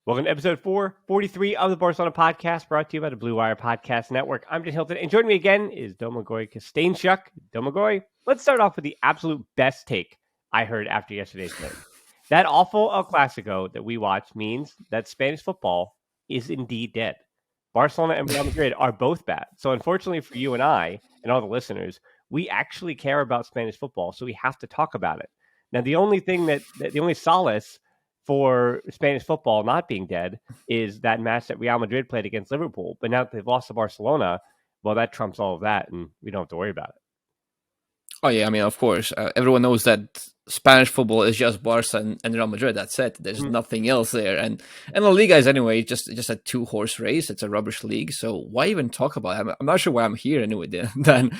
Welcome to episode 443 of the Barcelona podcast, brought to you by the Blue Wire Podcast Network. I'm Jen Hilton, and joining me again is Domagoj Kostanjšak. Domagoj, let's start off with the absolute best take I heard after yesterday's game. That awful El Clasico that we watched means that Spanish football is indeed dead. Barcelona and Real Madrid are both bad. So unfortunately for you and I and all the listeners, we actually care about Spanish football, so we have to talk about it. Now, the only solace for Spanish football not being dead is that match that Real Madrid played against Liverpool. But now that they've lost to Barcelona, well, that trumps all of that, and we don't have to worry about it. Oh, yeah, I mean, of course. Everyone knows that Spanish football is just Barça and Real Madrid. That's it. There's nothing else there. And La Liga is, anyway, just a two-horse race. It's a rubbish league. So why even talk about it? I'm not sure why I'm here anyway, then.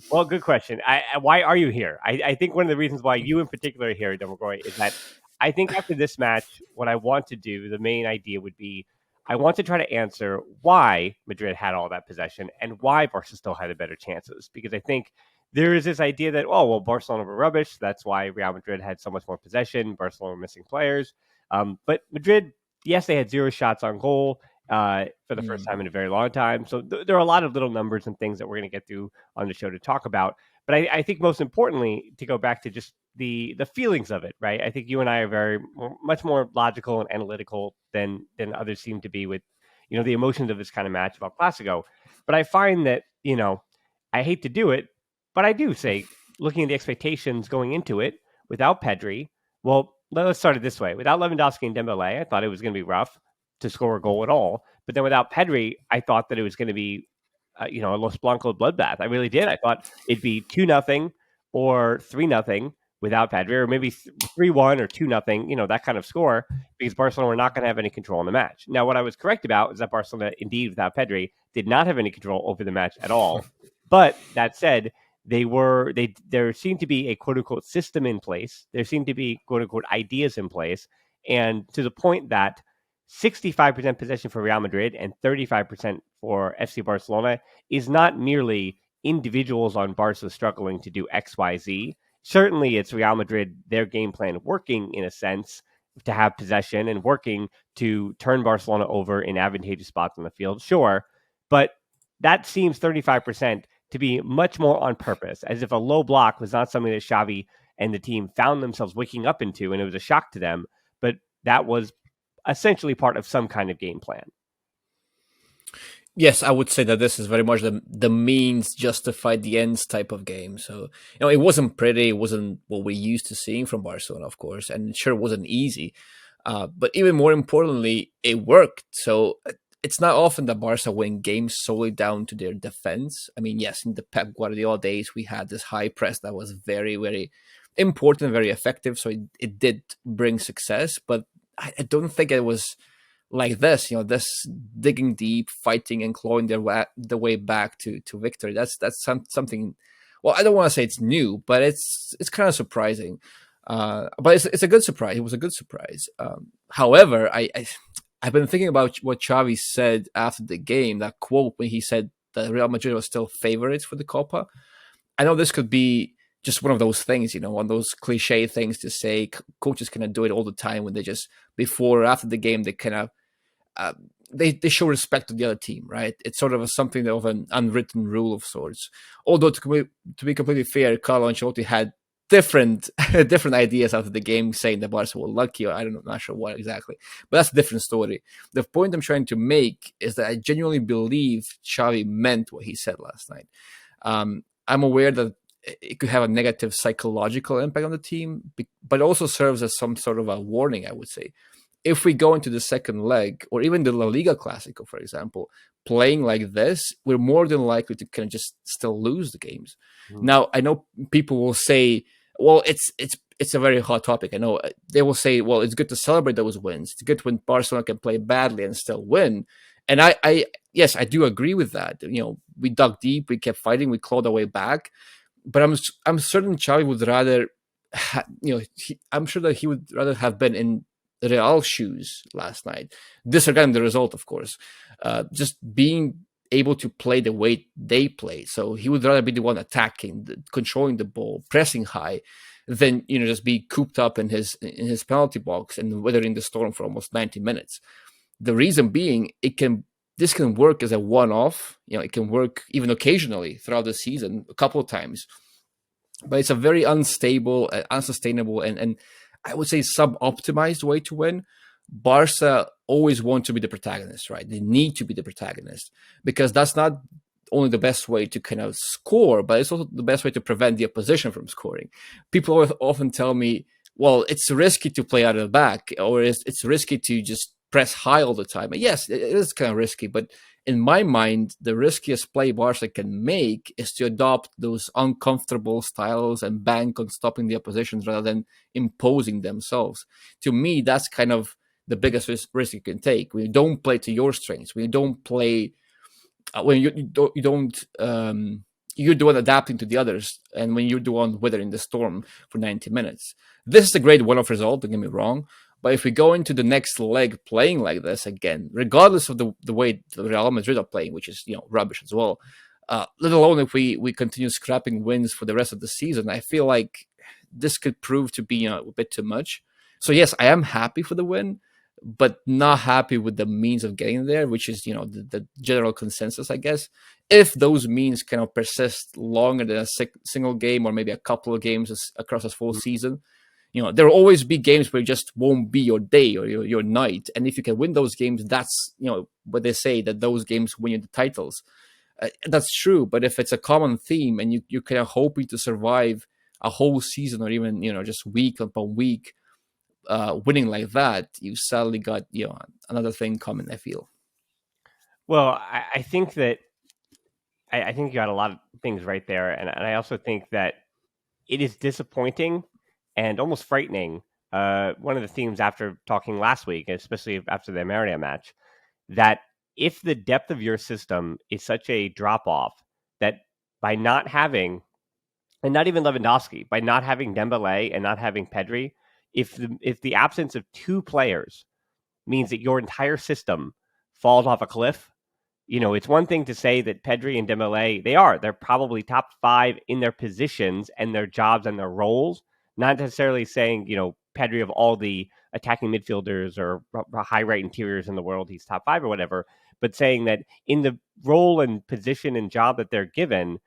Well, good question. Why are you here? I think one of the reasons why you in particular are here, Domagoj, is that I think after this match, what I want to do, the main idea would be, I want to try to answer why Madrid had all that possession and why Barca still had the better chances. Because I think there is this idea that, Barcelona were rubbish. That's why Real Madrid had so much more possession. Barcelona were missing players. But Madrid, yes, they had 0 shots on goal for the first time in a very long time. So there are a lot of little numbers and things that we're going to get through on the show to talk about. But I think most importantly, to go back to just the feelings of it, right? I think you and I are much more logical and analytical than others seem to be with, the emotions of this kind of match about Clasico. But I find that, I hate to do it, but I do say, looking at the expectations going into it, without Pedri, well, let's start it this way. Without Lewandowski and Dembele, I thought it was going to be rough to score a goal at all. But then without Pedri, I thought that it was going to be a Los Blancos bloodbath. I really did. I thought it'd be 2-0 or 3-0 without Pedri, or maybe 3-1 or 2-0, that kind of score, because Barcelona were not going to have any control in the match. Now, what I was correct about is that Barcelona, indeed, without Pedri, did not have any control over the match at all. But that said, there seemed to be a quote-unquote system in place. There seemed to be quote-unquote ideas in place. And to the point that 65% possession for Real Madrid and 35% for FC Barcelona is not merely individuals on Barca struggling to do X, Y, Z. Certainly, it's Real Madrid, their game plan working in a sense to have possession and working to turn Barcelona over in advantageous spots on the field. Sure, but that seems 35% to be much more on purpose, as if a low block was not something that Xavi and the team found themselves waking up into, and it was a shock to them. But that was essentially part of some kind of game plan. Yes, I would say that this is very much the means justify the ends type of game. So, it wasn't pretty. It wasn't what we're used to seeing from Barcelona, of course, and it sure wasn't easy. But even more importantly, it worked. So it's not often that Barca win games solely down to their defense. I mean, yes, in the Pep Guardiola days, we had this high press that was very, very important, very effective. So it did bring success, but I don't think it was like this, this digging deep, fighting and clawing the way back to victory. That's something. Well, I don't want to say it's new, but it's kind of surprising. But it's a good surprise. It was a good surprise. However, I've been thinking about what Xavi said after the game. That quote when he said that Real Madrid was still favorites for the Copa. I know this could be just one of those things, one of those cliche things to say. Coaches kind of do it all the time when they just before or after the game they kind of they show respect to the other team, right? It's sort of something of an unwritten rule of sorts. Although to be completely fair, Carlo Ancelotti had different ideas after the game, saying that Barca were lucky, or I'm not sure what exactly. But that's a different story. The point I'm trying to make is that I genuinely believe Xavi meant what he said last night. I'm aware that it could have a negative psychological impact on the team, but it also serves as some sort of a warning, I would say. If we go into the second leg, or even the La Liga Clásico, for example, playing like this, we're more than likely to kind of just still lose the games. Now, I know people will say, well, it's a very hot topic. I know they will say, well, it's good to celebrate those wins. It's good when Barcelona can play badly and still win. And yes, I do agree with that. We dug deep, we kept fighting, we clawed our way back. But I'm certain Xavi would rather, I'm sure that he would rather have been in Real shoes last night, disregarding the result, of course. Just being able to play the way they play. So he would rather be the one attacking, controlling the ball, pressing high. than just be cooped up in his penalty box and weathering the storm for almost 90 minutes. The reason being, this can work as a one-off. It can work even occasionally throughout the season, a couple of times, but it's a very unstable, unsustainable, and I would say sub-optimized way to win. Barca always want to be the protagonist, right? They need to be the protagonist, because that's not only the best way to kind of score, but it's also the best way to prevent the opposition from scoring. People often tell me, well, it's risky to play out of the back, or it's risky to just press high all the time. And yes, it is kind of risky, but in my mind, the riskiest play Barca can make is to adopt those uncomfortable styles and bank on stopping the opposition rather than imposing themselves. To me, that's kind of the biggest risk you can take. When you don't play to your strengths, when you don't play, when you don't you're the one adapting to the others, and when you're the one weathering the storm for 90 minutes. This is a great one-off result, don't get me wrong, but if we go into the next leg playing like this again, regardless of the way the Real Madrid are playing, which is rubbish as well, let alone if we continue scrapping wins for the rest of the season, I feel like this could prove to be a bit too much. So yes, I am happy for the win, but not happy with the means of getting there, which is the general consensus, I guess. If those means cannot persist longer than a single game or maybe a couple of games across a full season, there will always be games where it just won't be your day or your night. And if you can win those games, that's what they say, that those games win you the titles. That's true, but if it's a common theme and you're kind of hoping to survive a whole season or even just week upon week, winning like that, you sadly got another thing coming, I feel. Well, I think that I think you got a lot of things right there, and I also think that it is disappointing and almost frightening. One of the themes after talking last week, especially after the Maria match, that if the depth of your system is such a drop off that by not having, and not even Lewandowski, by not having Dembele and not having Pedri, if the absence of two players means that your entire system falls off a cliff, it's one thing to say that Pedri and Dembele, they're probably top 5 in their positions and their jobs and their roles, not necessarily saying, Pedri of all the attacking midfielders or high right interiors in the world, he's top 5 or whatever, but saying that in the role and position and job that they're given,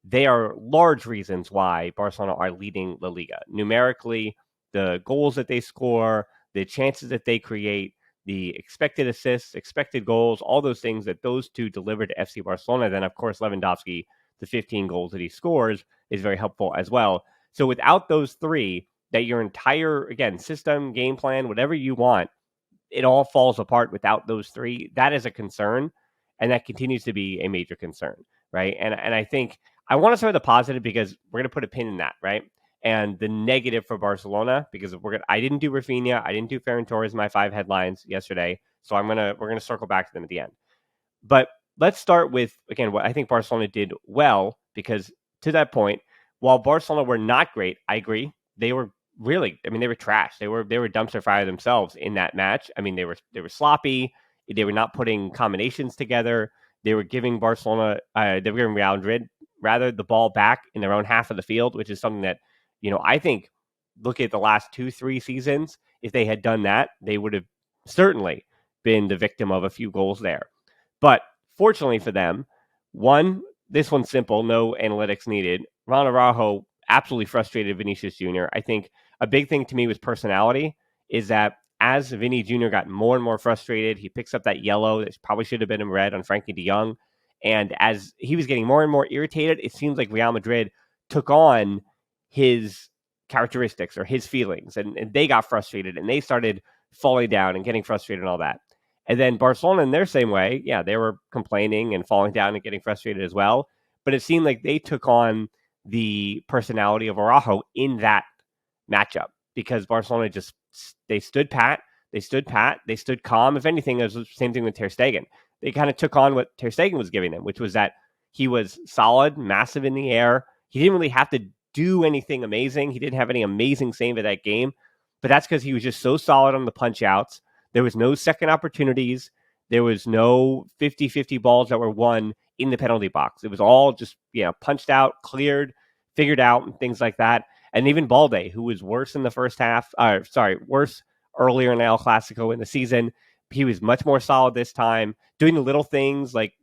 they are large reasons why Barcelona are leading La Liga. Numerically, the goals that they score, the chances that they create, the expected assists, expected goals, all those things that those two deliver to FC Barcelona. Then, of course, Lewandowski, the 15 goals that he scores is very helpful as well. So without those three, that your entire, again, system, game plan, whatever you want, it all falls apart without those three. That is a concern, and that continues to be a major concern, right? And I think I want to start with the positive because we're going to put a pin in that, right? And the negative for Barcelona, because I didn't do Raphinha, I didn't do Ferran Torres in my 5 headlines yesterday, so we're gonna circle back to them at the end. But let's start with, again, what I think Barcelona did well, because to that point, while Barcelona were not great, I agree, they were they were trash. They were dumpster fire themselves in that match. I mean, they were sloppy. They were not putting combinations together. They were giving Real Madrid rather the ball back in their own half of the field, which is something that I think, look at the last 2-3 seasons, if they had done that, they would have certainly been the victim of a few goals there. But fortunately for them, this one's simple, no analytics needed. Ron Araujo absolutely frustrated Vinicius Jr. I think a big thing to me was personality, is that as Vinny Jr. got more and more frustrated, he picks up that yellow that probably should have been in red on Frankie de Jong. And as he was getting more and more irritated, it seems like Real Madrid took on his characteristics or his feelings, and they got frustrated and they started falling down and getting frustrated and all that. And then Barcelona, in their same way, they were complaining and falling down and getting frustrated as well. But it seemed like they took on the personality of Araujo in that matchup, because Barcelona they stood pat, they stood calm. If anything, it was the same thing with Ter Stegen. They kind of took on what Ter Stegen was giving them, which was that he was solid, massive in the air. He didn't really have to do anything amazing. He didn't have any amazing save of that game, but that's because he was just so solid on the punch outs. There was no second opportunities. There was no 50-50 balls that were won in the penalty box. It was all just, punched out, cleared, figured out, and things like that. And even Balde, who was worse in the first half, worse earlier in El Clasico in the season, he was much more solid this time, doing the little things like,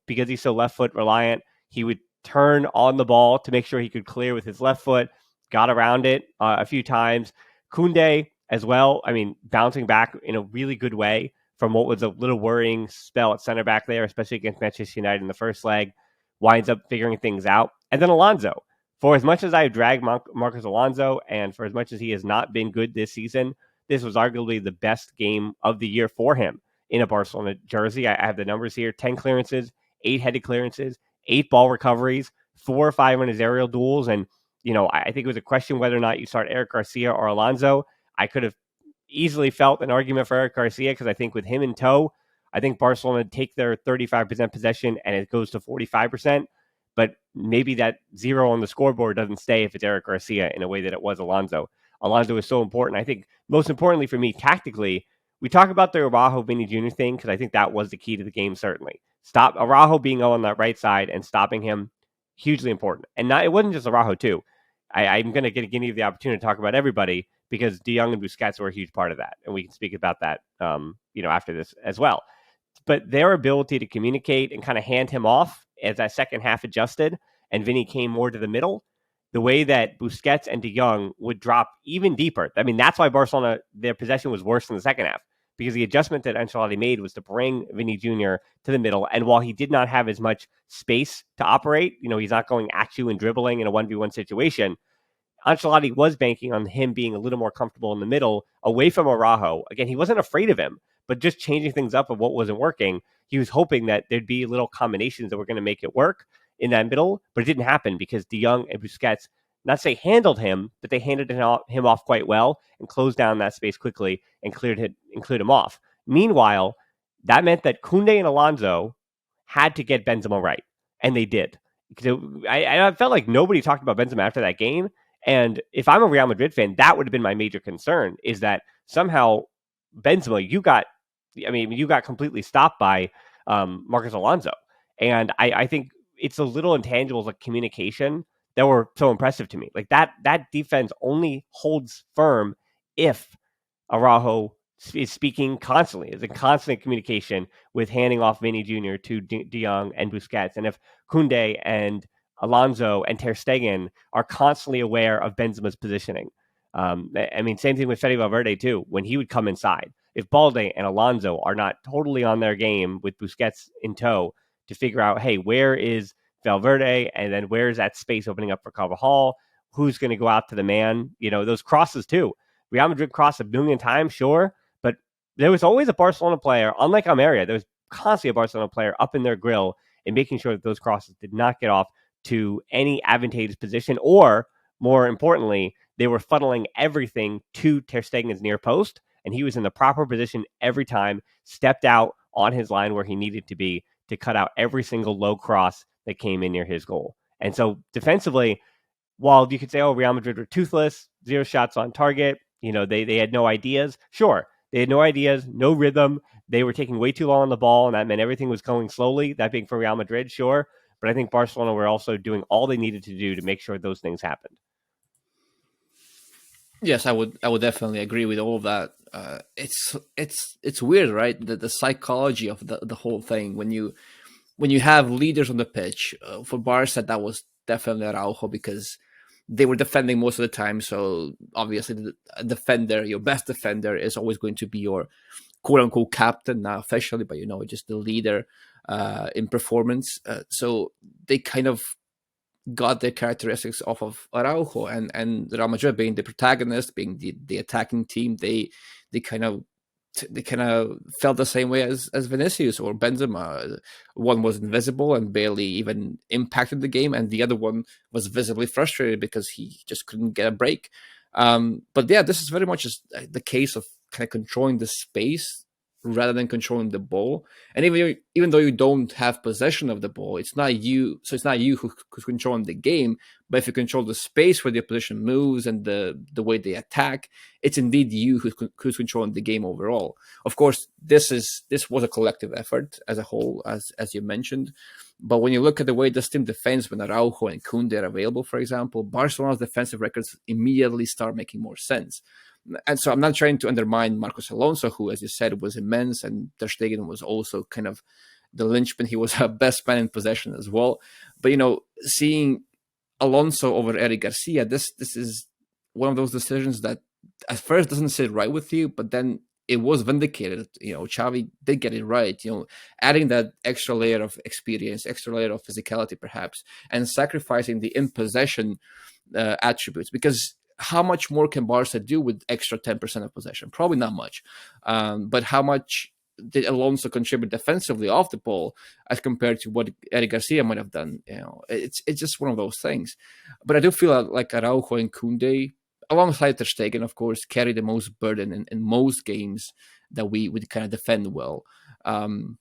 because he's so left foot reliant, he would turn on the ball to make sure he could clear with his left foot, got around it a few times. Koundé as well, bouncing back in a really good way from what was a little worrying spell at center back there, especially against Manchester United in the first leg, winds up figuring things out. And then Alonso, for as much as I drag Marcos Alonso, and for as much as he has not been good this season, this was arguably the best game of the year for him in a Barcelona jersey. I have the numbers here: 10 clearances, 8 headed clearances, 8 ball recoveries, 4 or 5 on his aerial duels. And, I think it was a question whether or not you start Eric Garcia or Alonso. I could have easily felt an argument for Eric Garcia because I think with him in tow, I think Barcelona take their 35% possession and it goes to 45%. But maybe that 0 on the scoreboard doesn't stay if it's Eric Garcia in a way that it was Alonso. Alonso is so important. I think most importantly for me, tactically, we talk about the Araujo Vini Jr. thing because I think that was the key to the game, certainly. Stop Araujo being on that right side and stopping him, hugely important. And it wasn't just Araujo, too. I'm going to give you the opportunity to talk about everybody because De Jong and Busquets were a huge part of that. And we can speak about that, after this as well. But their ability to communicate and kind of hand him off as that second half adjusted and Vinny came more to the middle, the way that Busquets and De Jong would drop even deeper. That's why Barcelona, their possession was worse in the second half, because the adjustment that Ancelotti made was to bring Vinny Jr. to the middle. And while he did not have as much space to operate, he's not going at you and dribbling in a 1v1 situation, Ancelotti was banking on him being a little more comfortable in the middle, away from Araujo. Again, he wasn't afraid of him, but just changing things up of what wasn't working. He was hoping that there'd be little combinations that were going to make it work in that middle, but it didn't happen because De Jong and Busquets, not say handled him, but they handed him off quite well and closed down that space quickly and cleared him off. Meanwhile, that meant that Koundé and Alonso had to get Benzema right, and they did. I felt like nobody talked about Benzema after that game. And if I'm a Real Madrid fan, that would have been my major concern, is that somehow Benzema, you got completely stopped by Marcos Alonso. And I think it's the little intangibles like communication that were so impressive to me. Like that defense only holds firm if Araujo is speaking constantly, is in constant communication with handing off Vinny Jr. to De Jong and Busquets. And if Koundé and Alonso and Ter Stegen are constantly aware of Benzema's positioning. Same thing with Fede Valverde too, when he would come inside. If Balde and Alonso are not totally on their game with Busquets in tow to figure out, hey, where is Valverde? And then where is that space opening up for Carvajal? Who's going to go out to the man? Those crosses too. Real Madrid crossed a million times, sure, but there was always a Barcelona player, unlike Almeria, there was constantly a Barcelona player up in their grill and making sure that those crosses did not get off to any advantageous position, or more importantly, they were funneling everything to Ter Stegen's near post, and he was in the proper position every time, stepped out on his line where he needed to be to cut out every single low cross that came in near his goal. And so defensively, while you could say, Real Madrid were toothless, 0 shots on target, they had no ideas. Sure, they had no ideas, no rhythm. They were taking way too long on the ball, and that meant everything was going slowly. That being for Real Madrid, sure. But I think Barcelona were also doing all they needed to do to make sure those things happened. Yes, I would definitely agree with all of that. It's weird, right? The psychology of the whole thing when you have leaders on the pitch. For Barca, that was definitely Araujo because they were defending most of the time. So obviously, the defender, your best defender, is always going to be your quote unquote captain, not officially, but just the leader in performance. So they kind of got their characteristics off of Araujo, and Real Madrid being the protagonist, being the attacking team, they kind of felt the same way as Vinicius or Benzema. One was invisible and barely even impacted the game, and the other one was visibly frustrated because he just couldn't get a break. But yeah, this is very much the case of kind of controlling the space rather than controlling the ball. And even though you don't have possession of the ball, it's not you. So it's not you who's controlling the game. But if you control the space where the opposition moves and the way they attack, it's indeed you who's controlling the game overall. Of course, this was a collective effort as a whole, as you mentioned. But when you look at the way this team defends when Araujo and Koundé are available, for example, Barcelona's defensive records immediately start making more sense. And so I'm not trying to undermine Marcos Alonso, who, as you said, was immense, and Ter Stegen was also kind of the linchpin. He was our best man in possession as well. But, seeing Alonso over Eric Garcia, this is one of those decisions that at first doesn't sit right with you, but then it was vindicated. Xavi did get it right. Adding that extra layer of experience, extra layer of physicality, perhaps, and sacrificing the in possession attributes, because how much more can Barca do with extra 10% of possession? Probably not much. But how much did Alonso contribute defensively off the ball as compared to what Eric Garcia might have done? It's just one of those things. But I do feel like Araujo and Koundé, alongside Ter Stegen, of course, carry the most burden in most games that we would kind of defend well. And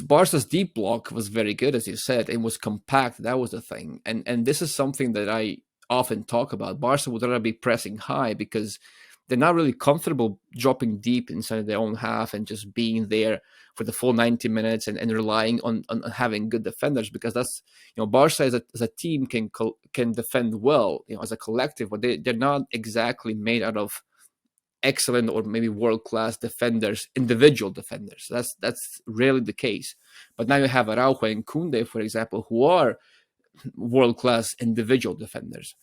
Barca's deep block was very good, as you said. It was compact. That was the thing. And this is something that I often talk about. Barca would rather be pressing high because they're not really comfortable dropping deep inside their own half and just being there for the full 90 minutes and relying on having good defenders, because that's, Barca as a team can defend well, as a collective, but they're not exactly made out of excellent or maybe world-class defenders, individual defenders. That's rarely the case. But now you have Araujo and Koundé, for example, who are world-class individual defenders.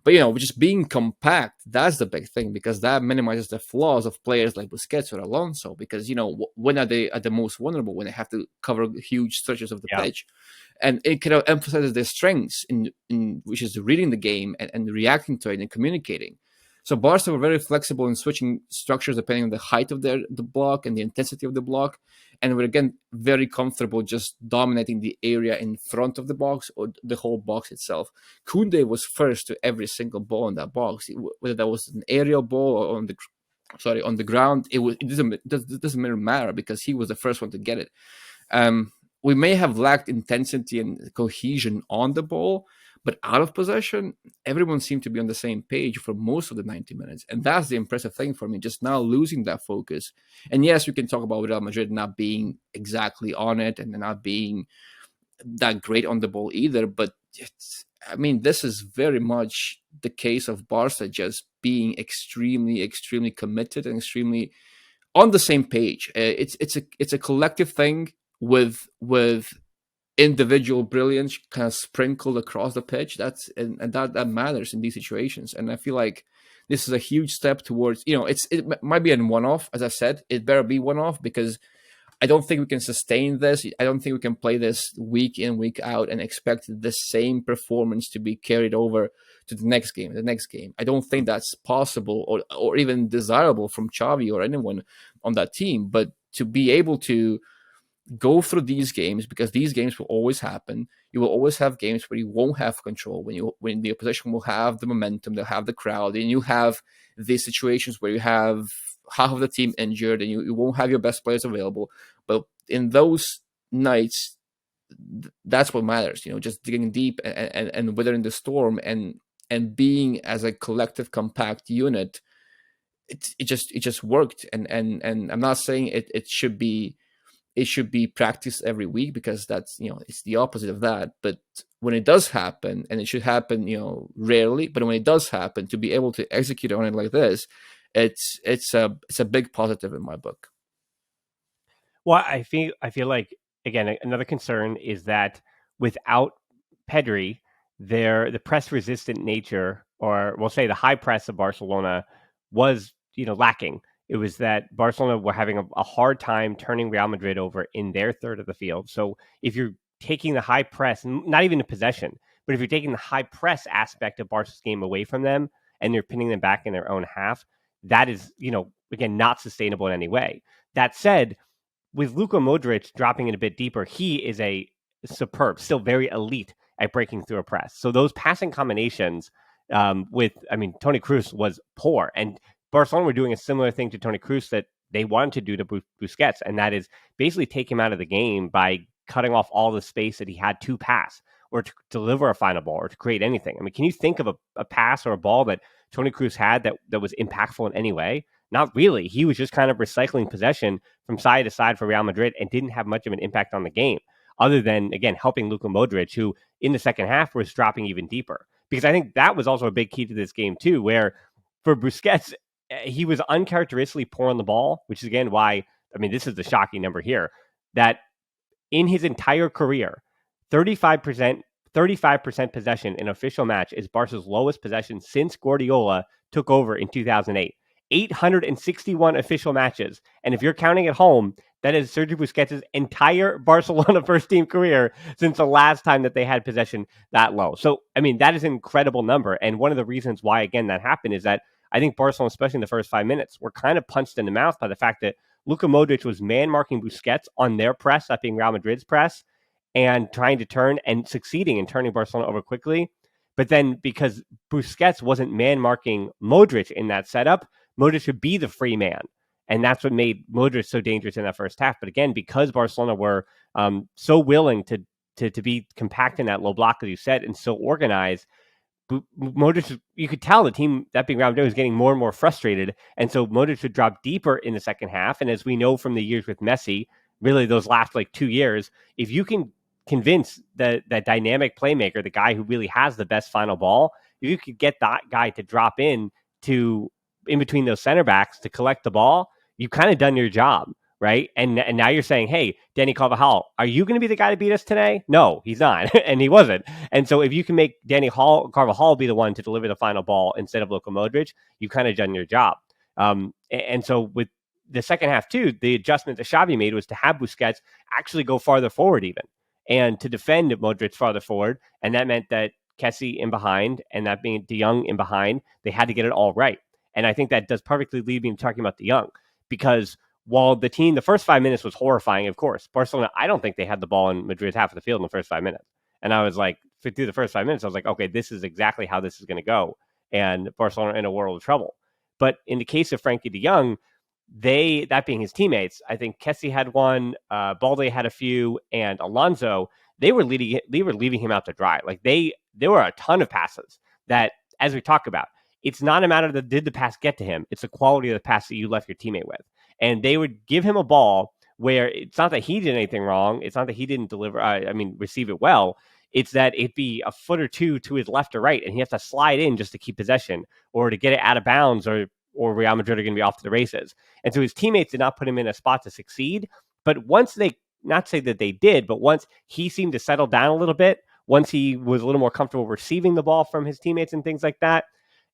But, just being compact, that's the big thing, because that minimizes the flaws of players like Busquets or Alonso, because, when are they at the most vulnerable? When they have to cover huge stretches of the pitch. And it kind of emphasizes their strengths in which is reading the game and reacting to it and communicating. So Barca were very flexible in switching structures depending on the height of the block and the intensity of the block. And we're, again, very comfortable just dominating the area in front of the box or the whole box itself. Koundé was first to every single ball in that box, whether that was an aerial ball or on the ground. It doesn't matter, because he was the first one to get it. We may have lacked intensity and cohesion on the ball, but out of possession, everyone seemed to be on the same page for most of the 90 minutes. And that's the impressive thing for me, just now losing that focus. And yes, we can talk about Real Madrid not being exactly on it and not being that great on the ball either. But this is very much the case of Barca just being extremely, extremely committed and extremely on the same page. It's a collective thing with individual brilliance kind of sprinkled across the pitch. That matters in these situations. And I feel like this is a huge step towards, it might be a one-off. As I said, it better be one-off, because I don't think we can sustain this. I don't think we can play this week in, week out and expect the same performance to be carried over to the next game. I don't think that's possible or even desirable from Xavi or anyone on that team. But to be able to go through these games, because these games will always happen. You will always have games where you won't have control, when the opposition will have the momentum, they'll have the crowd, and you have these situations where you have half of the team injured and you won't have your best players available. But in those nights, that's what matters, just digging deep and weathering the storm and being as a collective, compact unit. It just worked. And I'm not saying it should be practiced every week, because that's, it's the opposite of that. But when it does happen, and it should happen, rarely, but when it does happen, to be able to execute on it like this, it's a big positive in my book. Well, I feel like, again, another concern is that without Pedri, the press resistant nature, or we'll say the high press of Barcelona, was lacking. It was that Barcelona were having a hard time turning Real Madrid over in their third of the field. So if you're taking the high press, not even the possession, but if you're taking the high press aspect of Barca's game away from them and you're pinning them back in their own half, that is, again, not sustainable in any way. That said, with Luka Modric dropping it a bit deeper, he is a superb, still very elite at breaking through a press. So those passing combinations Toni Kroos was poor, and Barcelona were doing a similar thing to Toni Kroos that they wanted to do to Busquets, and that is basically take him out of the game by cutting off all the space that he had to pass or to deliver a final ball or to create anything. I mean, can you think of a pass or a ball that Toni Kroos had that was impactful in any way? Not really. He was just kind of recycling possession from side to side for Real Madrid and didn't have much of an impact on the game, other than, again, helping Luka Modric, who in the second half was dropping even deeper. Because I think that was also a big key to this game, too, where for Busquets, he was uncharacteristically poor on the ball, which is, again, why, I mean, this is the shocking number here, that in his entire career, 35% possession in an official match is Barca's lowest possession since Guardiola took over in 2008. 861 official matches. And if you're counting at home, that is Sergio Busquets' entire Barcelona first-team career since the last time that they had possession that low. So, I mean, that is an incredible number. And one of the reasons why, again, that happened is that I think Barcelona, especially in the first 5 minutes, were kind of punched in the mouth by the fact that Luka Modric was man-marking Busquets on their press, that being Real Madrid's press, and trying to turn and succeeding in turning Barcelona over quickly. But then because Busquets wasn't man-marking Modric in that setup, Modric should be the free man. And that's what made Modric so dangerous in that first half. But again, because Barcelona were so willing to be compact in that low block, as you said, and so organized, Modric, you could tell the team, that being Real Madrid, was getting more and more frustrated. And so Modric would drop deeper in the second half. And as we know from the years with Messi, really those last 2 years, if you can convince that dynamic playmaker, the guy who really has the best final ball, if you could get that guy to drop in between those center backs to collect the ball, you've kind of done your job, right? And now you're saying, hey, Danny Carvajal, are you going to be the guy to beat us today? No, he's not. And he wasn't. And so if you can make Danny Carvajal be the one to deliver the final ball instead of Luka Modric, you've kind of done your job. And so with the second half too, the adjustment that Xavi made was to have Busquets actually go farther forward even, and to defend Modric farther forward. And that meant that Kessié in behind, and that being De Jong in behind, they had to get it all right. And I think that does perfectly lead me to talking about De Jong, because while the first 5 minutes was horrifying, of course, Barcelona, I don't think they had the ball in Madrid's half of the field in the first 5 minutes. And I was like, through the first 5 minutes, I was like, okay, this is exactly how this is going to go. And Barcelona are in a world of trouble. But in the case of Frankie De Jong, that being his teammates, I think Kessié had one, Balde had a few, and Alonso, they were leaving him out to dry. There were a ton of passes that, as we talk about, it's not a matter of did the pass get to him. It's the quality of the pass that you left your teammate with. And they would give him a ball where it's not that he did anything wrong. It's not that he didn't receive it well. It's that it'd be a foot or two to his left or right, and he has to slide in just to keep possession or to get it out of bounds, or Real Madrid are going to be off to the races. And so his teammates did not put him in a spot to succeed. But once they, not say that they did, but once he seemed to settle down a little bit, once he was a little more comfortable receiving the ball from his teammates and things like that,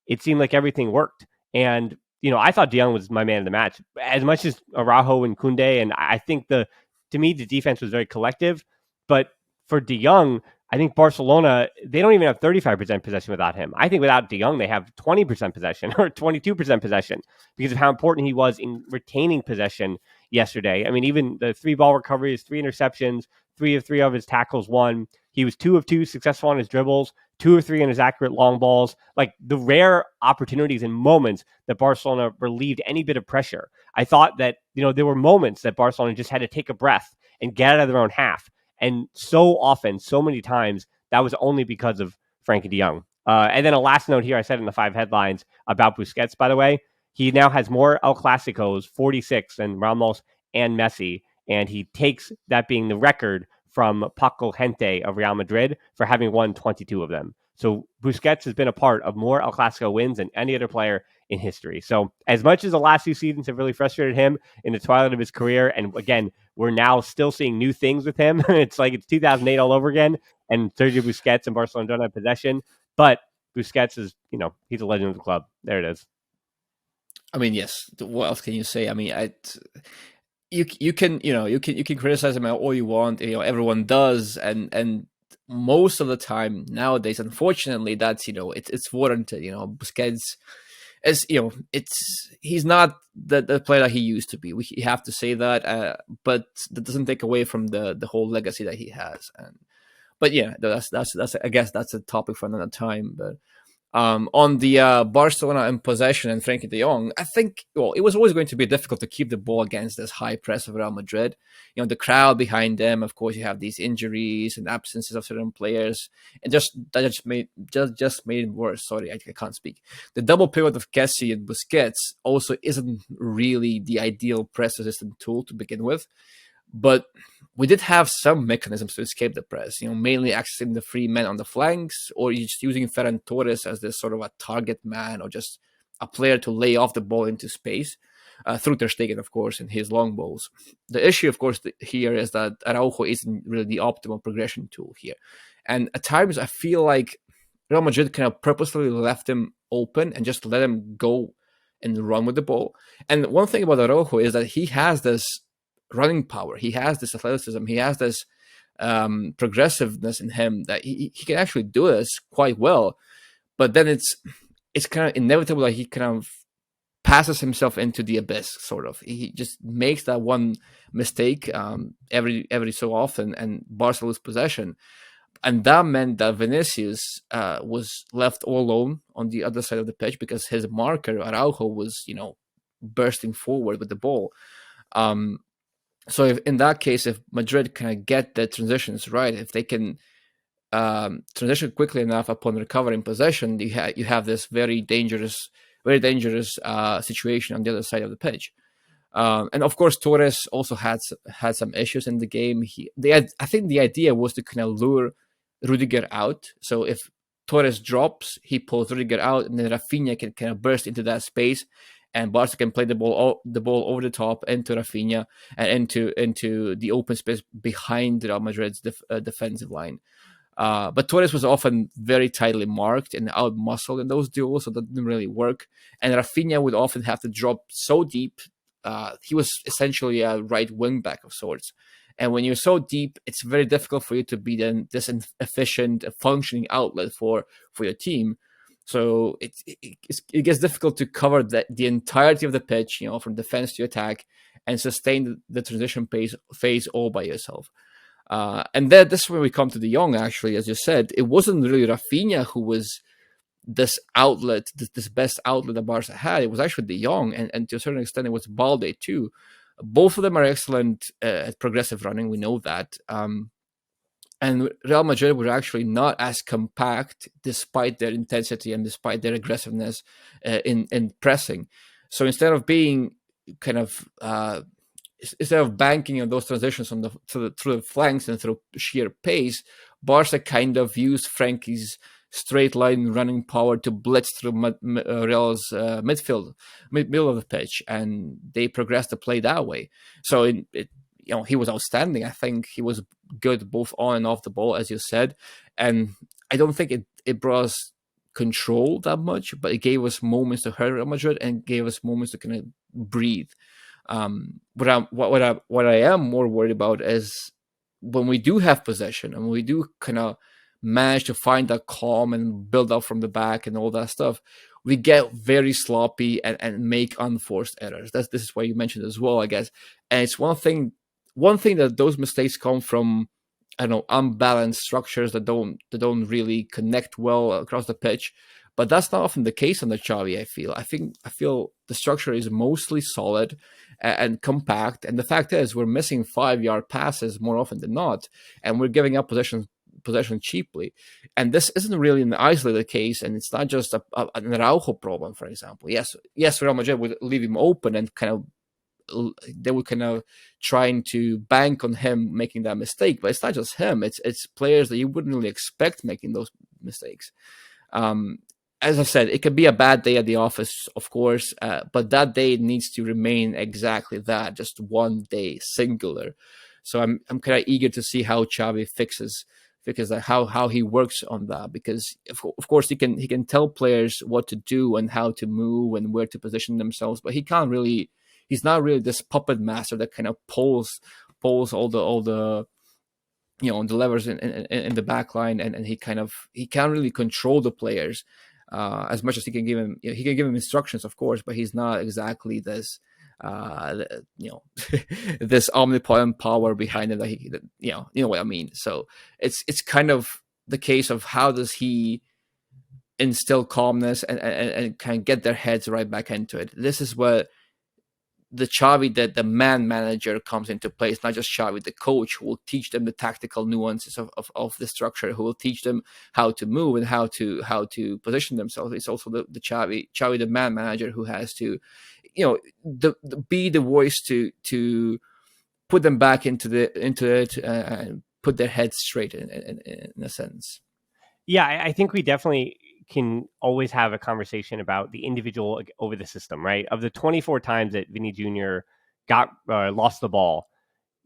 it seemed like everything worked. And, I thought De Jong was my man of the match, as much as Araujo and Koundé. And I think to me, the defense was very collective. But for De Jong, I think Barcelona, they don't even have 35% possession without him. I think without De Jong, they have 20% possession or 22% possession because of how important he was in retaining possession yesterday. I mean, even the 3 ball recoveries, 3 interceptions, 3 of 3 of his tackles won. He was 2 of 2 successful on his dribbles, 2 of 3 on his accurate long balls. Like the rare opportunities and moments that Barcelona relieved any bit of pressure. I thought that, there were moments that Barcelona just had to take a breath and get out of their own half. And so often, so many times, that was only because of Frankie De Jong. And then a last note here, I said in the 5 headlines about Busquets, by the way. He now has more El Clásicos, 46, than Ramos and Messi. And he takes that being the record from Paco Gente of Real Madrid for having won 22 of them. So Busquets has been a part of more El Clásico wins than any other player in history. So as much as the last 2 seasons have really frustrated him in the twilight of his career, and again, we're now still seeing new things with him. It's like it's 2008 all over again, and Sergio Busquets and Barcelona don't have possession. But Busquets is, he's a legend of the club. There it is. I mean, yes. What else can you say? I mean, you can criticize him all you want. Everyone does, and most of the time nowadays, unfortunately, that's it's warranted. Busquets, as he's not the player that he used to be. We have to say that, but that doesn't take away from the whole legacy that he has. But yeah, that's I guess that's a topic for another time. But On the Barcelona in possession and Frankie de Jong, I think, well, it was always going to be difficult to keep the ball against this high press of Real Madrid. The crowd behind them, of course, you have these injuries and absences of certain players, and that just made it worse. Sorry, I can't speak. The double pivot of Kessié and Busquets also isn't really the ideal press resistant tool to begin with. But we did have some mechanisms to escape the press, mainly accessing the free men on the flanks, or just using Ferran Torres as this sort of a target man, or just a player to lay off the ball into space, through Ter Stegen, of course, in his long balls. The issue, of course, here is that Araujo isn't really the optimal progression tool here. And at times, I feel like Real Madrid kind of purposefully left him open and just let him go and run with the ball. And one thing about Araujo is that he has this running power, he has this athleticism, he has this progressiveness in him that he can actually do this quite well. But then it's kind of inevitable that he kind of passes himself into the abyss, sort of. He just makes that one mistake every so often, and Barca lose possession. And that meant that Vinicius was left all alone on the other side of the pitch because his marker, Araujo, was, bursting forward with the ball. So in that case, if Madrid can get the transitions right, if they can transition quickly enough upon recovering possession, you have this very dangerous situation on the other side of the pitch. And of course, Torres also had some issues in the game. I think the idea was to kind of lure Rudiger out. So if Torres drops, he pulls Rudiger out, and then Raphinha can kind of burst into that space, and Barca can play the ball over the top into Raphinha and into the open space behind Real Madrid's defensive line. But Torres was often very tightly marked and out-muscled in those duels, so that didn't really work. And Raphinha would often have to drop so deep. He was essentially a right wing-back of sorts. And when you're so deep, it's very difficult for you to be then this efficient, functioning outlet for your team. So it gets difficult to cover the entirety of the pitch, from defense to attack, and sustain the transition phase all by yourself. And then this is where we come to de Jong, actually. As you said, it wasn't really Raphinha who was this outlet, this best outlet that Barca had. It was actually de Jong, and to a certain extent, it was Balde too. Both of them are excellent at progressive running. We know that. And Real Madrid were actually not as compact, despite their intensity and despite their aggressiveness in pressing. So instead of being kind of instead of banking on those transitions through the flanks and through sheer pace, Barca kind of used Frankie's straight line running power to blitz through Real's middle of the pitch, and they progressed the play that way. So he was outstanding. I think he was good both on and off the ball, as you said. And I don't think it brought us control that much, but it gave us moments to hurt Real Madrid and gave us moments to kind of breathe. What I am more worried about is when we do have possession and we do kind of manage to find that calm and build up from the back and all that stuff, we get very sloppy and make unforced errors. This is what you mentioned as well, I guess. And it's one thing that those mistakes come from, I don't know, unbalanced structures that don't really connect well across the pitch. But that's not often the case under Xavi, I feel the structure is mostly solid and compact. And the fact is, we're missing 5-yard passes more often than not, and we're giving up possession cheaply. And this isn't really an isolated case, and it's not just an Araujo problem, for example. Yes, Real Madrid would leave him open and they were kind of trying to bank on him making that mistake, but it's not just him. It's players that you wouldn't really expect making those mistakes. As I said, it could be a bad day at the office, of course, but that day needs to remain exactly that, just one day, singular. So I'm kind of eager to see how Xavi fixes that, how he works on that, because of course he can tell players what to do and how to move and where to position themselves, but he's not really this puppet master that kind of pulls all the the levers in the back line, and he can't really control the players as much as he can give him. He can give him instructions, of course, but he's not exactly this this omnipotent power behind him that you know what I mean. So it's kind of the case of how does he instill calmness and kind of get their heads right back into it. This is where the Xavi, that the man manager, comes into play. It's not just Xavi, the coach, who will teach them the tactical nuances of the structure, who will teach them how to move and how to position themselves. It's also the Xavi, the man manager, who has to, be the voice to put them back into it and put their heads straight in a sense. Yeah, I think we definitely can always have a conversation about the individual over the system, right? Of the 24 times that Vinny Jr. lost the ball,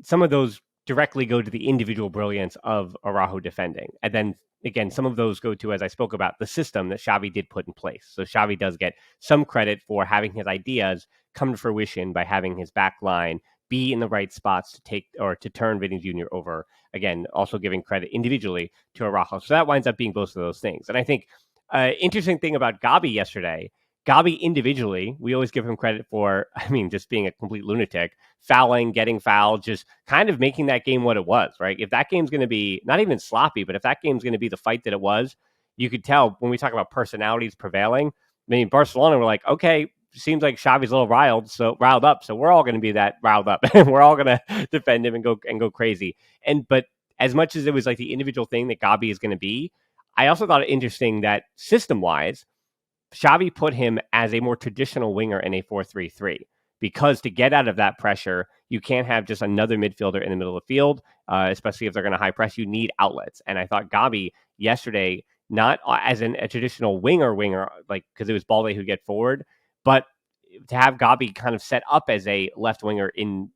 some of those directly go to the individual brilliance of Araujo defending. And then again, some of those go to, as I spoke about, the system that Xavi did put in place. So Xavi does get some credit for having his ideas come to fruition by having his back line be in the right spots to take or to turn Vinny Jr. over. Again, also giving credit individually to Araujo. So that winds up being both of those things. And I think interesting thing about Gabi yesterday, Gabi individually, we always give him credit for, just being a complete lunatic, fouling, getting fouled, just kind of making that game what it was, right? If that game's going to be not even sloppy, but if that game's going to be the fight that it was, you could tell when we talk about personalities prevailing. Barcelona were like, okay, seems like Xavi's a little riled up, so we're all going to be that riled up, and we're all going to defend him and go crazy. But as much as it was like the individual thing that Gabi is going to be, I also thought it interesting that system-wise, Xavi put him as a more traditional winger in a 4-3-3 because to get out of that pressure, you can't have just another midfielder in the middle of the field, especially if they're going to high press. You need outlets. And I thought Gabi yesterday, not as a traditional winger, like because it was Balde who get forward, but to have Gabi kind of set up as a left winger in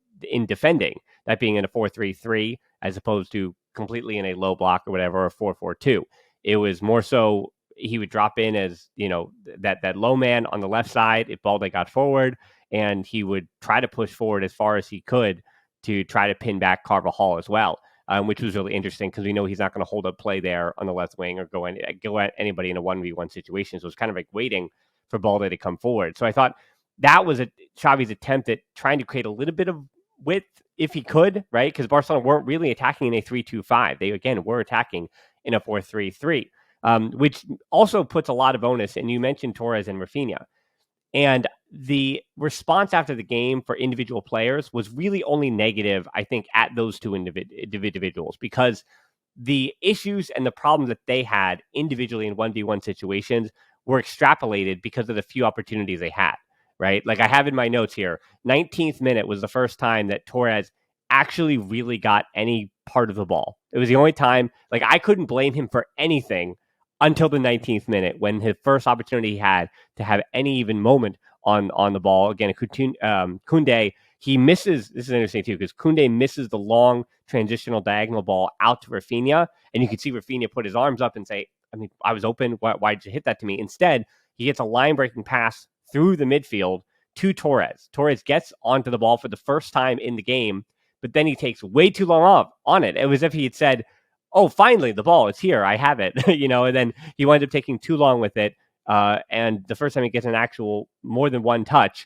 defending, that being in a 4-3-3 as opposed to completely in a low block or whatever, or 4-4-2. It was more so he would drop in as, that low man on the left side if Balde got forward, and he would try to push forward as far as he could to try to pin back Carvajal as well, which was really interesting because we know he's not going to hold up play there on the left wing or go at anybody in a 1v1 situation. So it's kind of like waiting for Balde to come forward. So I thought that was Xavi's attempt at trying to create a little bit of width if he could, right? Because Barcelona weren't really attacking in a 3-2-5. They, again, were attacking in a 4-3-3. Which also puts a lot of onus. And you mentioned Torres and Raphinha. And the response after the game for individual players was really only negative, I think, at those two individuals, because the issues and the problems that they had individually in 1v1 situations were extrapolated because of the few opportunities they had, right? Like I have in my notes here, 19th minute was the first time that Torres actually really got any part of the ball. It was the only time, like I couldn't blame him for anything until the 19th minute when his first opportunity he had to have any even moment on the ball. Again, Koundé, he misses, this is interesting too, because Koundé misses the long transitional diagonal ball out to Raphinha, and you can see Raphinha put his arms up and say, I was open, why did you hit that to me? Instead, he gets a line-breaking pass through the midfield to Torres. Torres gets onto the ball for the first time in the game, but then he takes way too long on it. It was as if he had said, oh, finally, the ball, it's here, I have it, and then he wound up taking too long with it, and the first time he gets an actual more than one touch,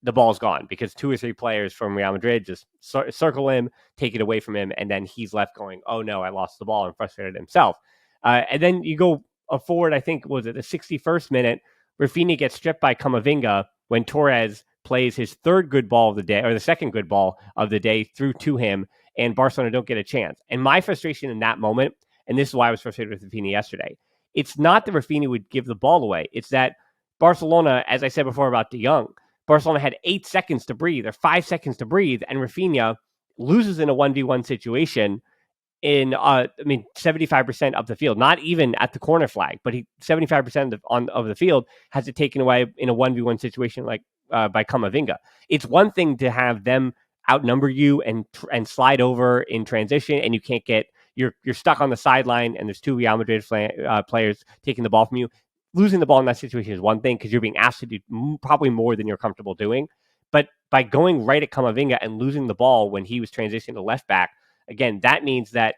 the ball's gone because two or three players from Real Madrid just circle him, take it away from him, and then he's left going, oh no, I lost the ball, and frustrated himself. And then you go forward, I think, was it the 61st minute, Raphinha gets stripped by Camavinga when Torres plays his third good ball of the day, or the second good ball of the day, through to him, and Barcelona don't get a chance. And my frustration in that moment, and this is why I was frustrated with Raphinha yesterday, it's not that Raphinha would give the ball away. It's that Barcelona, as I said before about De Jong, Barcelona had 8 seconds to breathe or 5 seconds to breathe, and Raphinha loses in a 1v1 situation in 75% of the field, not even at the corner flag, but 75% of the field has it taken away in a 1v1 situation like by Camavinga. It's one thing to have them outnumber you and slide over in transition, and you can't get you're stuck on the sideline, and there's two Real Madrid players taking the ball from you. Losing the ball in that situation is one thing because you're being asked to do probably more than you're comfortable doing. But by going right at Camavinga and losing the ball when he was transitioning to left back, again, that means that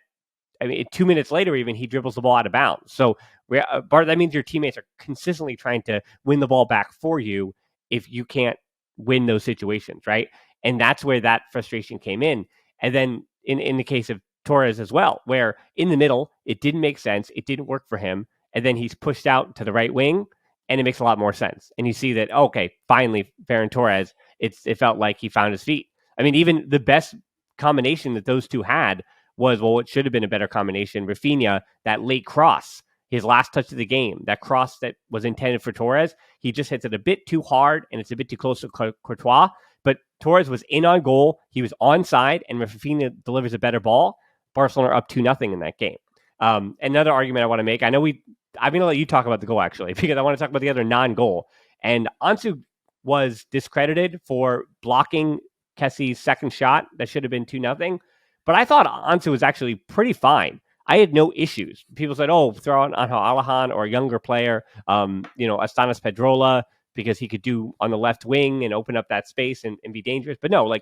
2 minutes later, even he dribbles the ball out of bounds. So that means your teammates are consistently trying to win the ball back for you if you can't win those situations, right? And that's where that frustration came in. And then in the case of Torres as well, where in the middle, it didn't make sense. It didn't work for him. and then he's pushed out to the right wing, and it makes a lot more sense. And you see that, okay, finally, Ferran Torres, it felt like he found his feet. I mean, even the best combination that those two had was, well, it should have been a better combination. Raphinha, that late cross, his last touch of the game, that cross that was intended for Torres, he just hits it a bit too hard, and it's a bit too close to Courtois. But Torres was in on goal. He was onside, and Raphinha delivers a better ball. Barcelona are up 2-0 in that game. Another argument I want to make, I'm going to let you talk about the goal, actually, because I want to talk about the other non-goal. And Ansu was discredited for blocking Kessié's second shot that should have been 2-0. But I thought Ansu was actually pretty fine. I had no issues. People said, oh, throw on Angel Alahan or a younger player, Astanis Pedrola, because he could do on the left wing and open up that space and be dangerous. But no,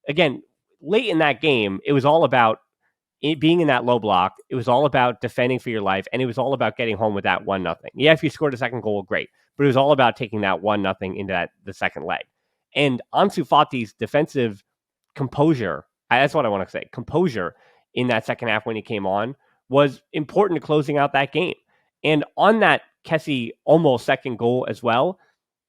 again, late in that game, it was all about it being in that low block. It was all about defending for your life, and it was all about getting home with that 1-0. Yeah, if you scored a second goal, great. But it was all about taking that 1-0 into the second leg. And Ansu Fati's defensive composure, that's what I want to say, composure in that second half when he came on was important to closing out that game. And on that Kessié almost second goal as well,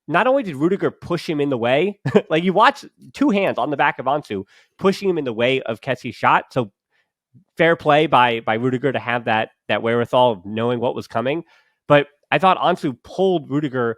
not only did Rudiger push him in the way, like you watch two hands on the back of Ansu pushing him in the way of Kessié's shot. So fair play by Rudiger to have that wherewithal of knowing what was coming. But I thought Ansu pulled Rudiger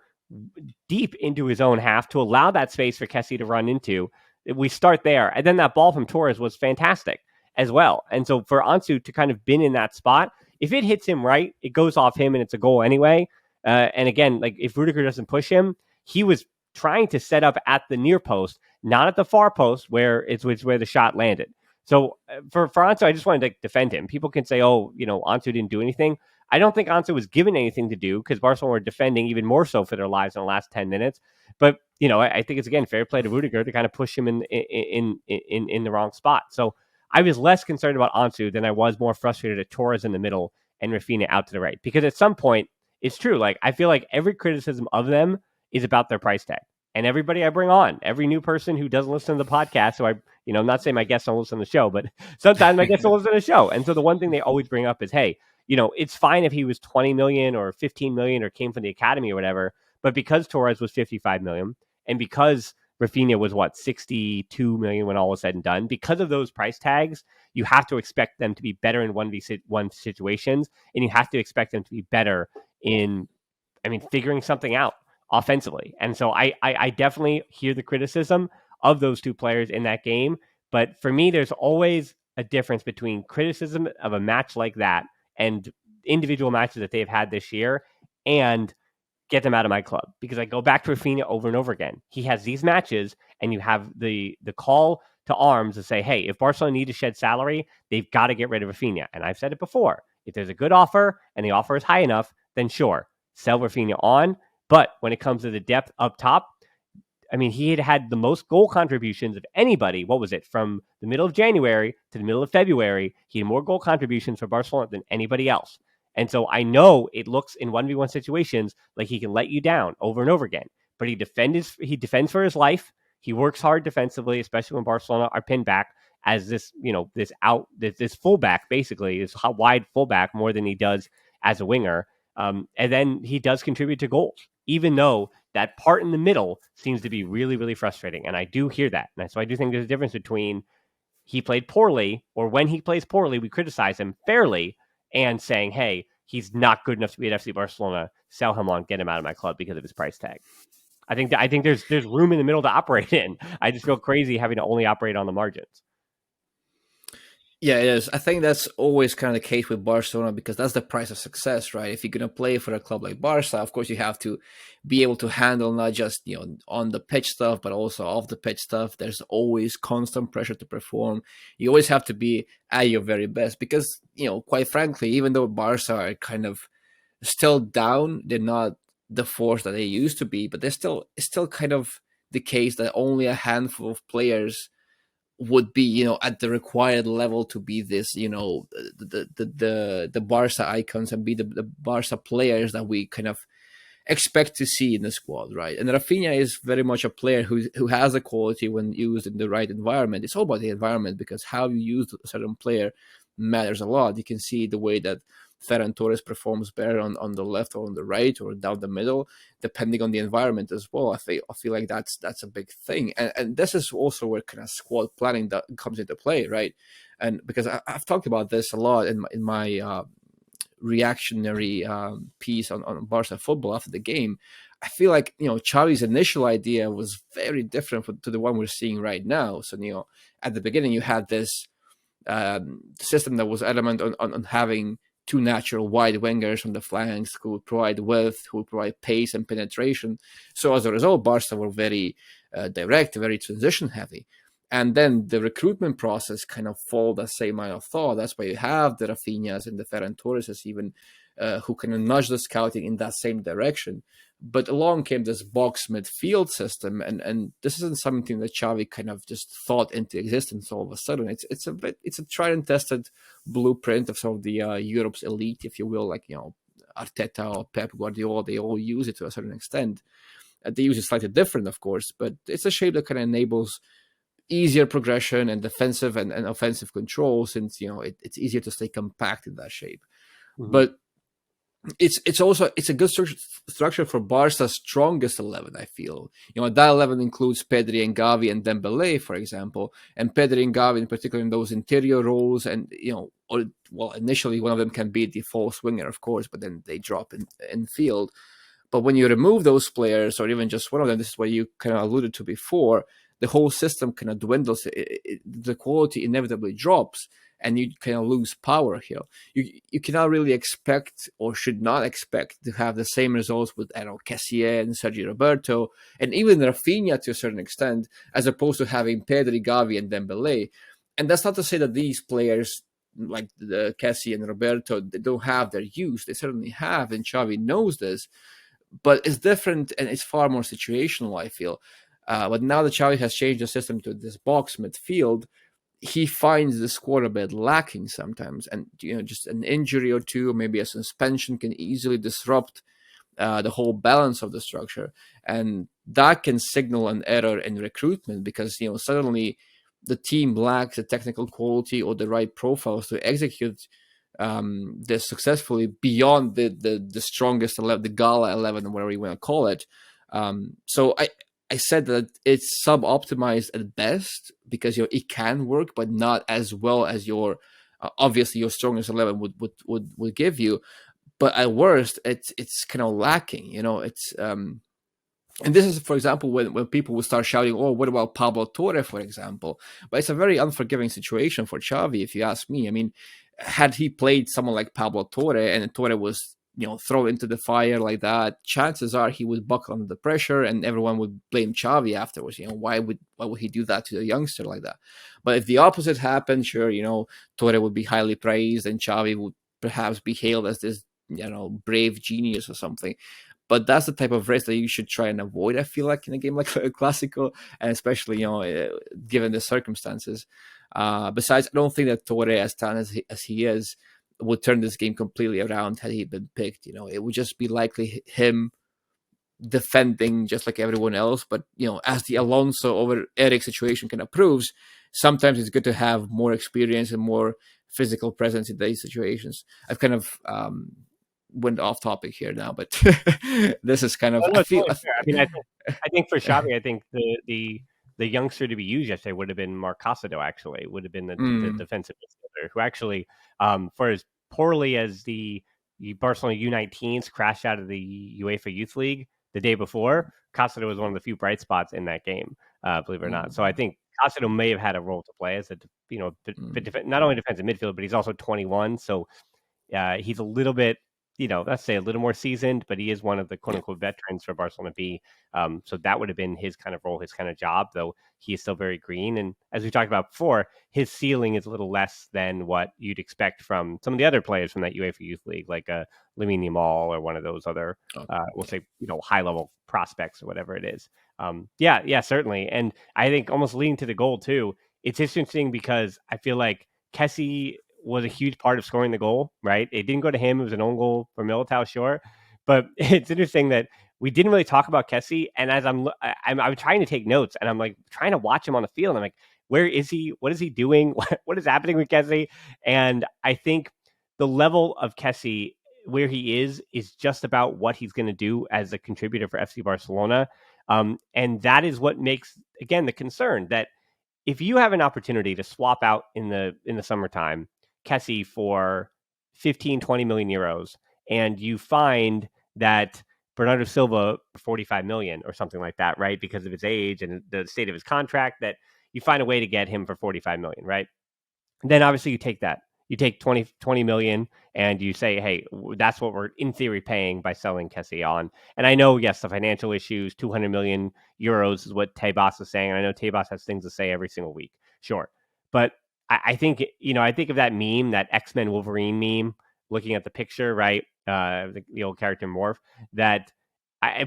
deep into his own half to allow that space for Kessié to run into. We start there. And then that ball from Torres was fantastic as well. And so for Ansu to kind of been in that spot, if it hits him right, it goes off him and it's a goal anyway. And again, if Rudiger doesn't push him, he was trying to set up at the near post, not at the far post where where the shot landed. So for Ansu, I just wanted to defend him. People can say, oh, Ansu didn't do anything. I don't think Ansu was given anything to do because Barcelona were defending even more so for their lives in the last 10 minutes. But, I think it's, again, fair play to Rudiger to kind of push him in the wrong spot. So I was less concerned about Ansu than I was more frustrated at Torres in the middle and Raphinha out to the right. Because at some point, it's true. I feel like every criticism of them is about their price tag. And everybody I bring on, every new person who doesn't listen to the podcast, so I'm not saying my guests don't listen to the show, but sometimes my guests don't listen to the show. And so the one thing they always bring up is, hey, it's fine if he was 20 million or 15 million or came from the academy or whatever, but because Torres was 55 million and because Raphinha was 62 million when all was said and done, because of those price tags, you have to expect them to be better in 1v1 situations, and you have to expect them to be better in, figuring something out offensively. And so I definitely hear the criticism of those two players in that game. But for me, there's always a difference between criticism of a match like that and individual matches that they've had this year and get them out of my club. Because I go back to Raphinha over and over again. He has these matches and you have the call to arms to say, hey, if Barcelona need to shed salary, they've got to get rid of Raphinha. And I've said it before. If there's a good offer and the offer is high enough, then sure, sell Raphinha on. But when it comes to the depth up top, he had the most goal contributions of anybody. What was it? From the middle of January to the middle of February, he had more goal contributions for Barcelona than anybody else. And so I know it looks in 1v1 situations like he can let you down over and over again. But he defends for his life. He works hard defensively, especially when Barcelona are pinned back as this fullback, basically, this wide fullback more than he does as a winger. And then he does contribute to goals, even though that part in the middle seems to be really, really frustrating. And I do hear that. And so I do think there's a difference between he played poorly, or when he plays poorly, we criticize him fairly, and saying, hey, he's not good enough to be at FC Barcelona, sell him on, get him out of my club because of his price tag. I think there's room in the middle to operate in. I just feel crazy having to only operate on the margins. Yeah, it is. I think that's always kind of the case with Barcelona because that's the price of success, right? If you're going to play for a club like Barca, of course, you have to be able to handle not just, on the pitch stuff, but also off the pitch stuff. There's always constant pressure to perform. You always have to be at your very best because, quite frankly, even though Barca are kind of still down, they're not the force that they used to be, but it's still kind of the case that only a handful of players would be, at the required level to be this, the Barca icons and be the Barca players that we kind of expect to see in the squad, right? And Raphinha is very much a player who has the quality when used in the right environment. It's all about the environment because how you use a certain player matters a lot. You can see the way that Ferran Torres performs better on the left or on the right or down the middle, depending on the environment as well. I feel like that's a big thing, and this is also where kind of squad planning that comes into play, right? And because I've talked about this a lot in my reactionary piece on Barca football after the game. I feel like Xavi's initial idea was very different to the one we're seeing right now. So at the beginning you had this system that was adamant on having two natural wide wingers on the flanks who would provide width, who would provide pace and penetration. So as a result, Barca were very direct, very transition heavy. And then the recruitment process kind of followed that same line of thought. That's why you have the Raphinhas and the Ferran Torres even who can nudge the scouting in that same direction. But along came this box midfield system, and this isn't something that Xavi kind of just thought into existence all of a sudden. It's a tried and tested blueprint of some of the Europe's elite, if you will, like Arteta or Pep Guardiola. They all use it to a certain extent. They use it slightly different, of course, but it's a shape that kind of enables easier progression and defensive and offensive control, since it's easier to stay compact in that shape. Mm-hmm. But it's also a good structure for Barca's strongest 11. I feel that 11 includes Pedri and Gavi and Dembele, for example, and Pedri and Gavi in particular in those interior roles, and initially one of them can be the false winger, of course, but then they drop in field. But when you remove those players, or even just one of them, this is what you kind of alluded to before, the whole system kind of dwindles. The quality inevitably drops, and you kind of lose power here. You cannot really expect, or should not expect, to have the same results with Kessié and Sergio Roberto, and even Raphinha to a certain extent, as opposed to having Pedri, Gavi, and Dembele. And that's not to say that these players, like the Kessié and Roberto, they don't have their use. They certainly have, and Xavi knows this. But it's different, and it's far more situational, I feel. But now that Xavi has changed the system to this box midfield, he finds the squad a bit lacking sometimes. And, just an injury or two, or maybe a suspension can easily disrupt the whole balance of the structure. And that can signal an error in recruitment, because, suddenly the team lacks the technical quality or the right profiles to execute this successfully beyond the strongest 11, the Gala 11, or whatever you want to call it. So I said that it's sub-optimized at best, because it can work, but not as well as your obviously your strongest 11 would give you. But at worst, it's kind of lacking. It's and this is, for example, when people will start shouting, "Oh, what about Pablo Torre, for example?" But it's a very unforgiving situation for Xavi, if you ask me. I mean, had he played someone like Pablo Torre, and Torre was thrown into the fire like that, chances are he would buckle under the pressure, and everyone would blame Xavi afterwards. Why would he do that to a youngster like that? But if the opposite happened, sure, Torre would be highly praised, and Xavi would perhaps be hailed as this brave genius or something. But that's the type of risk that you should try and avoid, I feel like, in a game like a Clásico, and especially given the circumstances. Besides, I don't think that Torre, as talented as he is, would turn this game completely around had he been picked. It would just be likely him defending just like everyone else. But as the Alonso over Eric situation kind of proves, sometimes it's good to have more experience and more physical presence in these situations. I've kind of went off topic here now, but this is kind of. I feel. I mean, I think for Xavi, I think the youngster to be used yesterday would have been Marc Casado. Actually, would have been the defensive midfielder who actually, for as poorly as the Barcelona U19s crashed out of the UEFA Youth League the day before, Casado was one of the few bright spots in that game, believe it or not. So I think Casado may have had a role to play as not only defensive midfielder, but he's also 21. So he's a little bit, let's say a little more seasoned, but he is one of the quote unquote veterans for Barcelona B. So that would have been his kind of role, his kind of job, though he is still very green. And as we talked about before, his ceiling is a little less than what you'd expect from some of the other players from that UEFA Youth League, like Lamine Yamal or one of those other, we'll say, high level prospects or whatever it is. Yeah, certainly. And I think almost leading to the goal too, it's interesting because I feel like Kessié was a huge part of scoring the goal, right? It didn't go to him. It was an own goal for Militao, sure. But it's interesting that we didn't really talk about Kessié. And as I'm trying to take notes, and I'm like trying to watch him on the field. I'm like, where is he? What is he doing? What is happening with Kessié? And I think the level of Kessié where he is just about what he's going to do as a contributor for FC Barcelona. And that is what makes, again, the concern that if you have an opportunity to swap out in the summertime Kessié for 15, 20 million euros, and you find that Bernardo Silva 45 million or something like that, right? Because of his age and the state of his contract, that you find a way to get him for 45 million, right? Then obviously you take that. You take 20 million and you say, hey, that's what we're in theory paying by selling Kessié on. And I know, yes, the financial issues, 200 million euros is what Tebas is saying. And I know Tebas has things to say every single week. Sure. But I think, I think of that meme, that X-Men Wolverine meme, looking at the picture, right? The old character Morph, that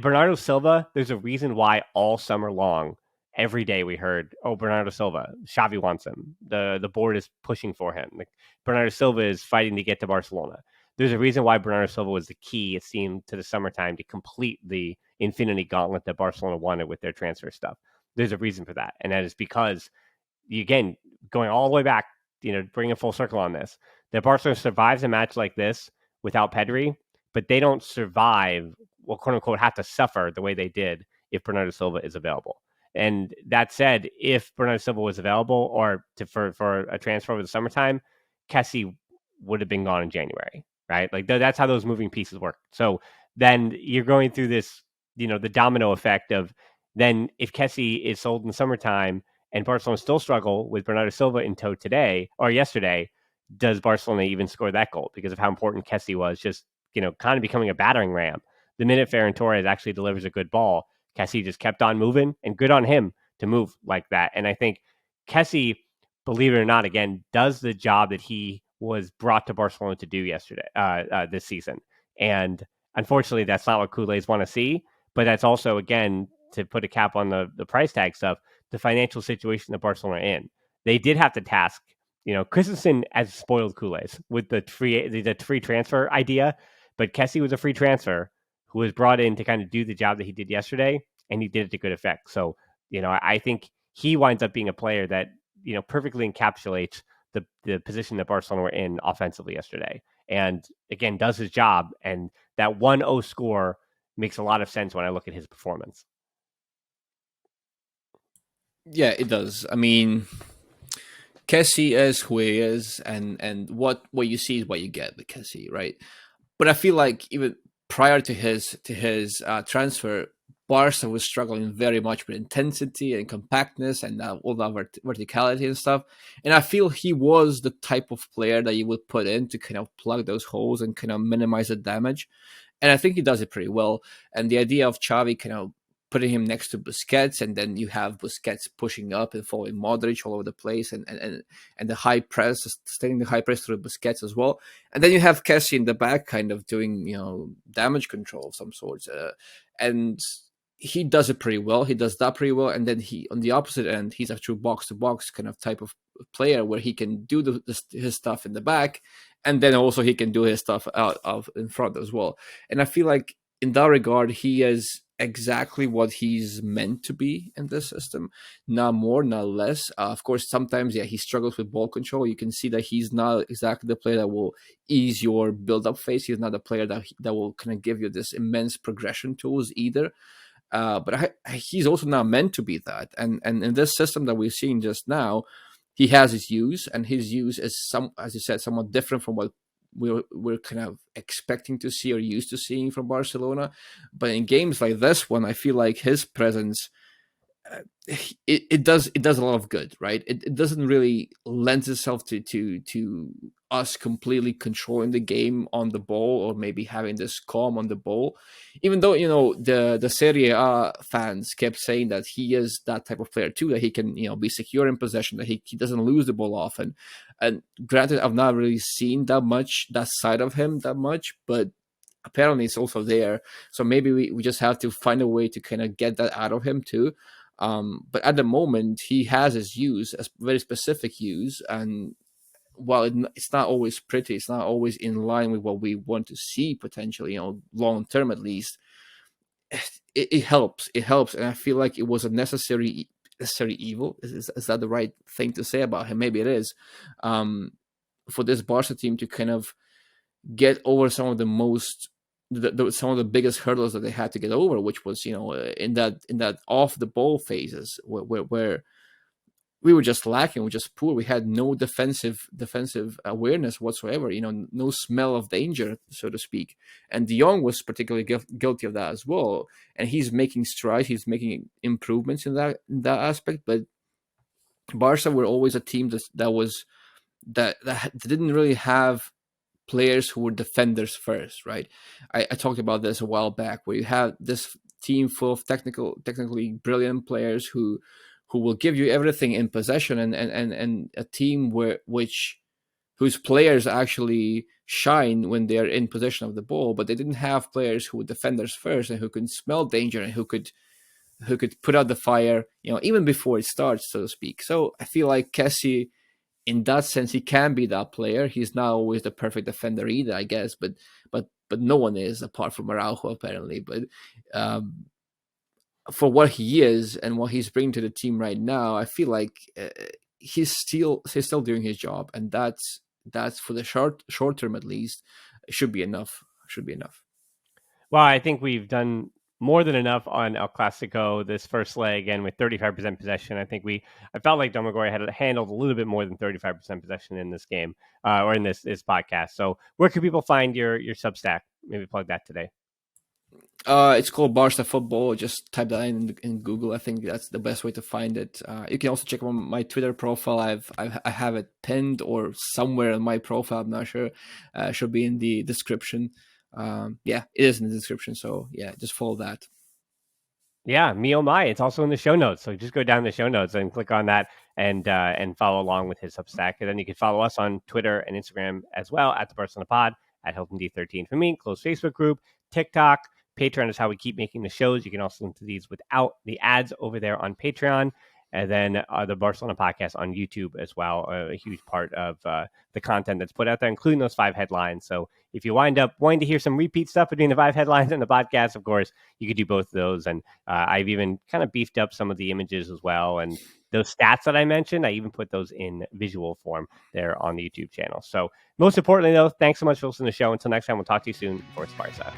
Bernardo Silva, there's a reason why all summer long, every day we heard, oh, Bernardo Silva, Xavi wants him. The board is pushing for him. Like, Bernardo Silva is fighting to get to Barcelona. There's a reason why Bernardo Silva was the key, it seemed, to the summertime to complete the infinity gauntlet that Barcelona wanted with their transfer stuff. There's a reason for that. And that is because, again, going all the way back, bringing a full circle on this, that Barcelona survives a match like this without Pedri, but they don't survive, well, quote unquote, have to suffer the way they did if Bernardo Silva is available. And that said, if Bernardo Silva was available or for a transfer over the summertime, Kessié would have been gone in January, right? Like that's how those moving pieces work. So then you're going through this, the domino effect of then if Kessié is sold in the summertime and Barcelona still struggle with Bernardo Silva in tow today or yesterday, does Barcelona even score that goal because of how important Kessié was? Just kind of becoming a battering ram. The minute Ferran Torres actually delivers a good ball, Kessié just kept on moving, and good on him to move like that. And I think Kessié, believe it or not, again, does the job that he was brought to Barcelona to do yesterday, this season. And unfortunately, that's not what Culés want to see. But that's also, again, to put a cap on the price tag stuff, the financial situation that Barcelona are in. They did have to task, Christensen as spoiled Culés with the free transfer idea, but Kessié was a free transfer who was brought in to kind of do the job that he did yesterday, and he did it to good effect. So, I think he winds up being a player that, perfectly encapsulates the position that Barcelona were in offensively yesterday. And again, does his job. And that 1-0 score makes a lot of sense when I look at his performance. Yeah, it does. I mean, Kessié is who he is, and what you see is what you get with Kessié, right? But I feel like even prior to his transfer, Barca was struggling very much with intensity and compactness and all that verticality and stuff. And I feel he was the type of player that you would put in to kind of plug those holes and kind of minimize the damage. And I think he does it pretty well. And the idea of Xavi kind of putting him next to Busquets, and then you have Busquets pushing up and following Modric all over the place, and the high press, sustaining the high press through Busquets as well. And then you have Kessié in the back kind of doing, damage control of some sorts. And he does it pretty well. He does that pretty well. And then he, on the opposite end, he's a true box-to-box kind of type of player where he can do his stuff in the back, and then also he can do his stuff out of in front as well. And I feel like in that regard, he is exactly what he's meant to be in this system. Not more, not less. Of course, sometimes, he struggles with ball control. You can see that he's not exactly the player that will ease your build-up phase. He's not a player that will kind of give you this immense progression tools either. But he's also not meant to be that. And in this system that we're seeing just now, he has his use, and his use is, as you said, somewhat different from what we're kind of expecting to see or used to seeing from Barcelona. But in games like this one, I feel like his presence, it does a lot of good, right? It doesn't really lend itself to us completely controlling the game on the ball, or maybe having this calm on the ball, even though the Serie A fans kept saying that he is that type of player too, that he can be secure in possession, that he doesn't lose the ball often. And granted, I've not really seen that side of him that much, but apparently it's also there. So maybe we just have to find a way to kind of get that out of him too. But at the moment, he has his use, a very specific use, and while it's not always pretty, it's not always in line with what we want to see potentially, long term at least. It helps. It helps, and I feel like it was a necessary evil. Is that the right thing to say about him? Maybe it is. For this Barca team to kind of get over some of the some of the biggest hurdles that they had to get over, which was in that off the ball phases where we were just lacking, we were just poor. We had no defensive awareness whatsoever. No smell of danger, so to speak. And De Jong was particularly guilty of that as well. And he's making strides. He's making improvements in that aspect. But Barca were always a team that didn't really have players who were defenders first, right? I talked about this a while back, where you have this team full of technically brilliant players who will give you everything in possession, and a team whose players actually shine when they're in possession of the ball, but they didn't have players who were defenders first and who could smell danger and who could put out the fire, even before it starts, so to speak. So I feel like Kessié, in that sense, he can be that player. He's not always the perfect defender either, I guess, but no one is, apart from Araujo, apparently. But for what he is and what he's bringing to the team right now, I feel like he's still doing his job, and that's for the short term at least. It should be enough. Well, I think we've done more than enough on El Clasico this first leg, and with 35% possession. I felt like Domagoj had handled a little bit more than 35% possession in this game, or in this podcast. So where can people find your Substack? Maybe plug that today. It's called Barca Football. Just type that in Google. I think that's the best way to find it. You can also check on my Twitter profile. I have it pinned or somewhere on my profile. I'm not sure. Should be in the description. Yeah, it is in the description. So yeah, just follow that. Yeah, me oh my. It's also in the show notes. So just go down the show notes and click on that and follow along with his Substack. And then you can follow us on Twitter and Instagram as well at the Barcelona Pod, at Hilton D13 for me, closed Facebook group, TikTok. Patreon is how we keep making the shows. You can also listen to these without the ads over there on Patreon. And then the Barcelona podcast on YouTube as well, a huge part of the content that's put out there, including those 5 headlines. So if you wind up wanting to hear some repeat stuff between the 5 headlines and the podcast, of course, you could do both of those. And I've even kind of beefed up some of the images as well. And those stats that I mentioned, I even put those in visual form there on the YouTube channel. So most importantly, though, thanks so much for listening to the show. Until next time, we'll talk to you soon. Force Barca.